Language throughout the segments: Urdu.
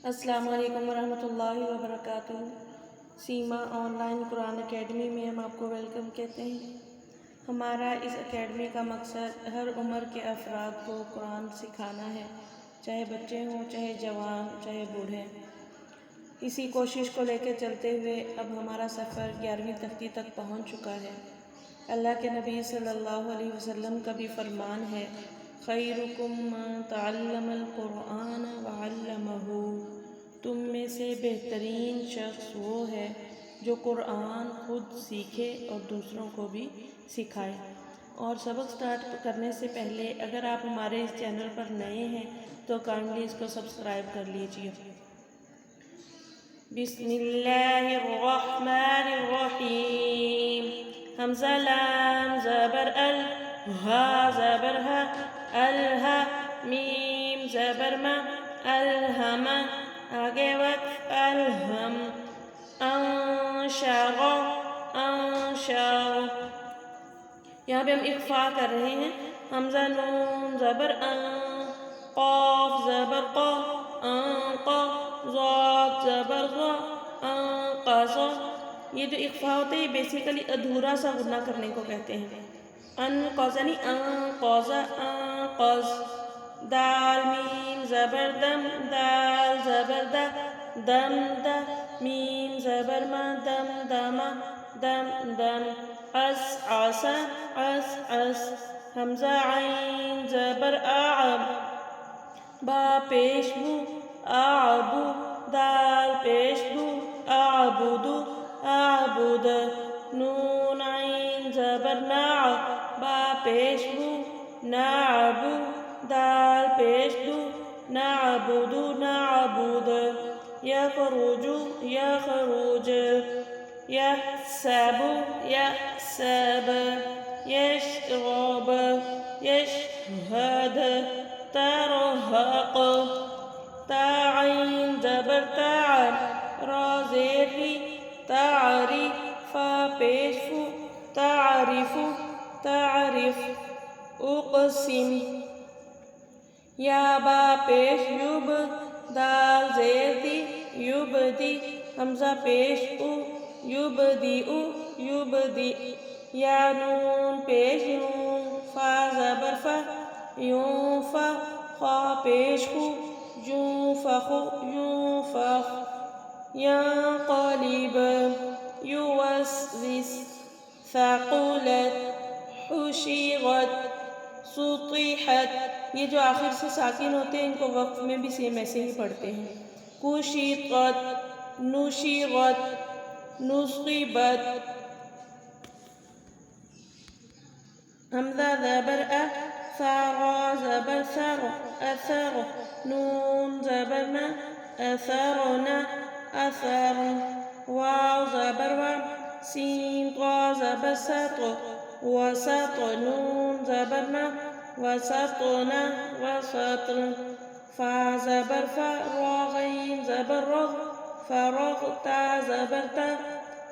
السلام علیکم ورحمۃ اللہ وبرکاتہ۔ سیما آن لائن قرآن اکیڈمی میں ہم آپ کو ویلکم کہتے ہیں۔ ہمارا اس اکیڈمی کا مقصد ہر عمر کے افراد کو قرآن سکھانا ہے، چاہے بچے ہوں، چاہے جوان، چاہے بوڑھے۔ اسی کوشش کو لے کے چلتے ہوئے اب ہمارا سفر 11ویں تختی تک پہنچ چکا ہے۔ اللہ کے نبی صلی اللہ علیہ وسلم کا بھی فرمان ہے، خیرکم من تعلم القرآن وعلمہ، تم میں سے بہترین شخص وہ ہے جو قرآن خود سیکھے اور دوسروں کو بھی سکھائے۔ اور سبق سٹارٹ کرنے سے پہلے اگر آپ ہمارے اس چینل پر نئے ہیں تو کائنڈلی اس کو سبسکرائب کر لیجیے۔ بسم اللہ الرحمن الرحیم۔ حمزہ لام زبر ال، ہا زبر ہا، الہا، میم زبر ما، الہم، آگے وقف الہم، انشر، انشر۔ یہاں پہ ہم اخفا کر رہے ہیں۔ حمزہ نون زبر ان، قاف زبر قا، انقا، ضاد زبر غا، انقصا۔ یہ جو اخفا ہوتے ہیں یہ بیسیکلی ادھورا سا غنہ کرنے کو کہتے ہیں۔ انقص یعنی انقص، انقص۔ دال میم زبر دم، دال زبر دا، دم دا، میم زبر ما، دم دما، دم دم۔ عسعس، عسعس۔ حمزہ عین زبر اع، با پیش بو، اعبو، دال پیش بو، اعبدو، اعبد۔ نون عین زبر نع، با پیش بو، نعبو، دال پیش دو، نعبدو، نعبد۔ یخرج، یخرج۔ یحسب، یحسب۔ یشرب، یشہد۔ ترہق، تا عین زبر تع، را زیر ری، تعری، فا پیش فو، تعرف، تعرف۔ اقسم، یا با پیش یب، دال زیر دی، یبدی، حمزہ پیش او، یبدئ، یبدئ۔ یا نون پیش یوں، فا زبر فا، یونفع، خا پیش خو، یونفخ، یونفخ۔ ینقلب، یوسوس۔ ثقلت، حشرت، سطحت۔ یہ جو آخر سے ساکن ہوتے ہیں ان کو وقف میں بھی سیم ایسے ہی پڑھتے ہیں۔ کشطت، نشرت، نصبت۔ حمزہ زبر ا، ثرا زبر ثر، اثر۔ نون زبر نا، اثرنا، اثر۔ واو زبر و، سین طا زبر سط، وسط۔ نون زبر نا، وسطنا، وسط۔ فا زبر فا، را غین زبر رغ، فرغت زبر تا،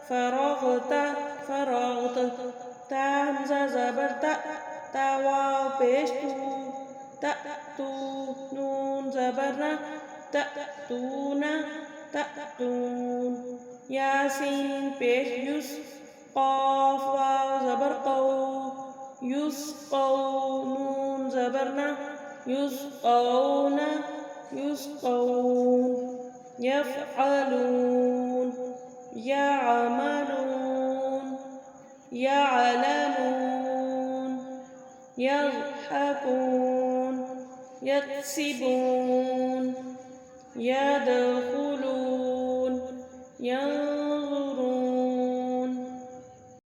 فرغت، فرغت۔ تا حمزہ زبر تا، تا واو پیش تو، تأتو۔ نون زبر نا، تأتون، تأتون۔ یاسین پیش یس، قاف واو زبر قو، یسقو۔ نون زبر نا، یسقون، یسقون۔ یفعلون، یعملون، یعلمون۔ یضحکون، یکسبون، یدخلون، ینظرون۔